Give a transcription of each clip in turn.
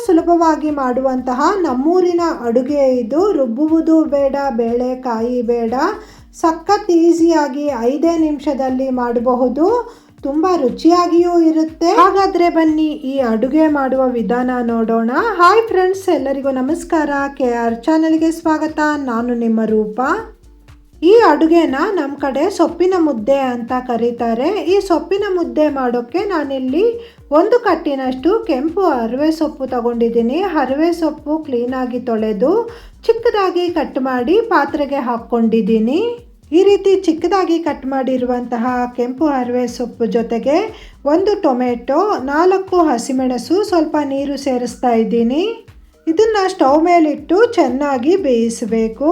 ಸುಲಭವಾಗಿ ಮಾಡುವಂತಹ ನಮ್ಮೂರಿನ ಅಡುಗೆ ಇದು. ರುಬ್ಬುವುದು ಬೇಡ, ಬೇಳೆಕಾಯಿ ಬೇಡ, ಸಖತ್ ಈಸಿಯಾಗಿ 5 ನಿಮಿಷದಲ್ಲಿ ಮಾಡಬಹುದು. ತುಂಬ ರುಚಿಯಾಗಿಯೂ ಇರುತ್ತೆ. ಹಾಗಾದರೆ ಬನ್ನಿ ಈ ಅಡುಗೆ ಮಾಡುವ ವಿಧಾನ ನೋಡೋಣ. ಹಾಯ್ ಫ್ರೆಂಡ್ಸ್, ಎಲ್ಲರಿಗೂ ನಮಸ್ಕಾರ. KR ಚಾನಲ್ಗೆ ಸ್ವಾಗತ. ನಾನು ನಿಮ್ಮ ರೂಪ. ಈ ಅಡುಗೆನ ನಮ್ಮ ಕಡೆ ಸೊಪ್ಪಿನ ಮುದ್ದೆ ಅಂತ ಕರೀತಾರೆ. ಈ ಸೊಪ್ಪಿನ ಮುದ್ದೆ ಮಾಡೋಕ್ಕೆ ನಾನಿಲ್ಲಿ 1 ಕಟ್ಟಿನಷ್ಟು ಕೆಂಪು ಹರವೆ ಸೊಪ್ಪು ತಗೊಂಡಿದ್ದೀನಿ. ಹರವೆ ಸೊಪ್ಪು ಕ್ಲೀನಾಗಿ ತೊಳೆದು ಚಿಕ್ಕದಾಗಿ ಕಟ್ ಮಾಡಿ ಪಾತ್ರೆಗೆ ಹಾಕ್ಕೊಂಡಿದ್ದೀನಿ. ಈ ರೀತಿ ಚಿಕ್ಕದಾಗಿ ಕಟ್ ಮಾಡಿರುವಂತಹ ಕೆಂಪು ಹರವೆ ಸೊಪ್ಪು ಜೊತೆಗೆ 1 ಟೊಮೆಟೊ, 4 ಹಸಿಮೆಣಸು, ಸ್ವಲ್ಪ ನೀರು ಸೇರಿಸ್ತಾ ಇದ್ದೀನಿ. ಇದನ್ನು ಸ್ಟವ್ ಮೇಲಿಟ್ಟು ಚೆನ್ನಾಗಿ ಬೇಯಿಸಬೇಕು.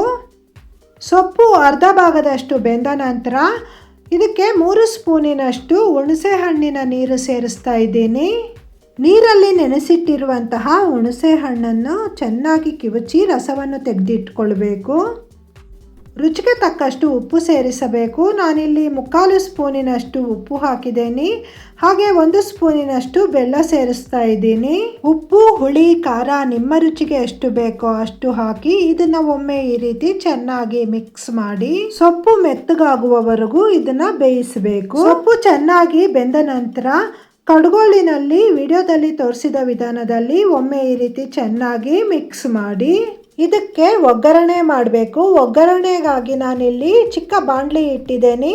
ಸೊಪ್ಪು ಅರ್ಧ ಭಾಗದಷ್ಟು ಬೆಂದ ನಂತರ ಇದಕ್ಕೆ 3 ಸ್ಪೂನಿನಷ್ಟು ಹುಣಸೆ ಹಣ್ಣಿನ ನೀರು ಸೇರಿಸ್ತಾ ಇದ್ದೀನಿ. ನೀರಲ್ಲಿ ನೆನೆಸಿಟ್ಟಿರುವಂತಹ ಹುಣಸೆ ಹಣ್ಣನ್ನು ಚೆನ್ನಾಗಿ ಕಿವುಚಿ ರಸವನ್ನು ತೆಗೆದಿಟ್ಕೊಳ್ಬೇಕು. ರುಚಿಗೆ ತಕ್ಕಷ್ಟು ಉಪ್ಪು ಸೇರಿಸಬೇಕು. ನಾನಿಲ್ಲಿ 3/4 ಸ್ಪೂನಿನಷ್ಟು ಉಪ್ಪು ಹಾಕಿದ್ದೀನಿ. ಹಾಗೆ 1 ಸ್ಪೂನಿನಷ್ಟು ಬೆಲ್ಲ ಸೇರಿಸ್ತಾ ಇದ್ದೀನಿ. ಉಪ್ಪು, ಹುಳಿ, ಖಾರ ನಿಮ್ಮ ರುಚಿಗೆ ಎಷ್ಟು ಬೇಕೋ ಅಷ್ಟು ಹಾಕಿ ಇದನ್ನು ಒಮ್ಮೆ ಈ ರೀತಿ ಚೆನ್ನಾಗಿ ಮಿಕ್ಸ್ ಮಾಡಿ ಸೊಪ್ಪು ಮೆತ್ತಗಾಗುವವರೆಗೂ ಇದನ್ನು ಬೇಯಿಸಬೇಕು. ಸೊಪ್ಪು ಚೆನ್ನಾಗಿ ಬೆಂದ ನಂತರ ಕಡ್ಗೋಲಿನಲ್ಲಿ ವಿಡಿಯೋದಲ್ಲಿ ತೋರಿಸಿದ ವಿಧಾನದಲ್ಲಿ ಒಮ್ಮೆ ಈ ರೀತಿ ಚೆನ್ನಾಗಿ ಮಿಕ್ಸ್ ಮಾಡಿ ಇದಕ್ಕೆ ಒಗ್ಗರಣೆ ಮಾಡಬೇಕು. ಒಗ್ಗರಣೆಗಾಗಿ ನಾನಿಲ್ಲಿ ಚಿಕ್ಕ ಬಾಣಲಿ ಇಟ್ಟಿದ್ದೇನೆ.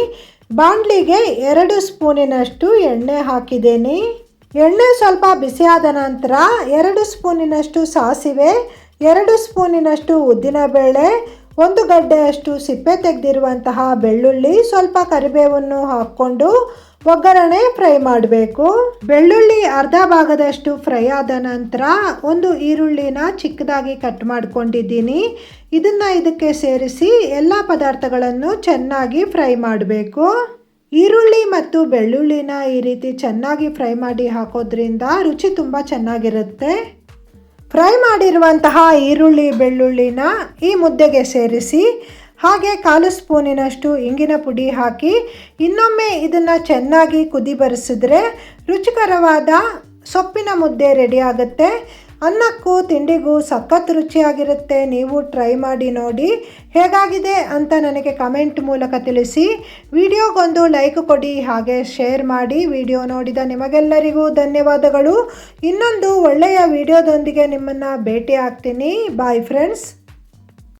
ಬಾಣಲಿಗೆ 2 ಸ್ಪೂನಿನಷ್ಟು ಎಣ್ಣೆ ಹಾಕಿದ್ದೇನೆ. ಎಣ್ಣೆ ಸ್ವಲ್ಪ ಬಿಸಿಯಾದ ನಂತರ 2 ಸ್ಪೂನಿನಷ್ಟು ಸಾಸಿವೆ, 2 ಸ್ಪೂನಿನಷ್ಟು ಉದ್ದಿನಬೇಳೆ, 1 ಗಡ್ಡೆಯಷ್ಟು ಸಿಪ್ಪೆ ತೆಗೆದಿರುವಂತಹ ಬೆಳ್ಳುಳ್ಳಿ, ಸ್ವಲ್ಪ ಕರಿಬೇವನ್ನು ಹಾಕ್ಕೊಂಡು ಒಗ್ಗರಣೆ ಫ್ರೈ ಮಾಡಬೇಕು. ಬೆಳ್ಳುಳ್ಳಿ ಅರ್ಧ ಭಾಗದಷ್ಟು ಫ್ರೈ ಆದ ನಂತರ 1 ಈರುಳ್ಳಿನ ಚಿಕ್ಕದಾಗಿ ಕಟ್ ಮಾಡ್ಕೊಂಡಿದ್ದೀನಿ. ಇದಕ್ಕೆ ಸೇರಿಸಿ ಎಲ್ಲ ಪದಾರ್ಥಗಳನ್ನು ಚೆನ್ನಾಗಿ ಫ್ರೈ ಮಾಡಬೇಕು. ಈರುಳ್ಳಿ ಮತ್ತು ಬೆಳ್ಳುಳ್ಳಿನ ಈ ರೀತಿ ಚೆನ್ನಾಗಿ ಫ್ರೈ ಮಾಡಿ ಹಾಕೋದ್ರಿಂದ ರುಚಿ ತುಂಬ ಚೆನ್ನಾಗಿರುತ್ತೆ. ಫ್ರೈ ಮಾಡಿರುವಂತಹ ಈರುಳ್ಳಿ ಬೆಳ್ಳುಳ್ಳಿನ ಈ ಮುದ್ದೆಗೆ ಸೇರಿಸಿ ಹಾಗೆ 1/4 ಸ್ಪೂನಿನಷ್ಟು ಇಂಗಿನ ಪುಡಿ ಹಾಕಿ ಇನ್ನೊಮ್ಮೆ ಇದನ್ನು ಚೆನ್ನಾಗಿ ಕುದಿ ಬರಿಸಿದ್ರೆ ರುಚಿಕರವಾದ ಸೊಪ್ಪಿನ ಮುದ್ದೆ ರೆಡಿ ಆಗುತ್ತೆ. ಅನ್ನಕ್ಕೂ ತಿಂಡಿಗೂ ಸಖತ್ ರುಚಿಯಾಗಿರುತ್ತೆ. ನೀವು ಟ್ರೈ ಮಾಡಿ ನೋಡಿ. ಹೇಗಾಗಿದೆ ಅಂತ ನನಗೆ ಕಮೆಂಟ್ ಮೂಲಕ ತಿಳಿಸಿ. ವಿಡಿಯೋಗೊಂದು ಲೈಕ್ ಕೊಡಿ, ಹಾಗೆ ಶೇರ್ ಮಾಡಿ. ವಿಡಿಯೋ ನೋಡಿದ ನಿಮಗೆಲ್ಲರಿಗೂ ಧನ್ಯವಾದಗಳು. ಇನ್ನೊಂದು ಒಳ್ಳೆಯ ವಿಡಿಯೋದೊಂದಿಗೆ ನಿಮ್ಮನ್ನು ಭೇಟಿ ಆಗ್ತೀನಿ. Bye friends.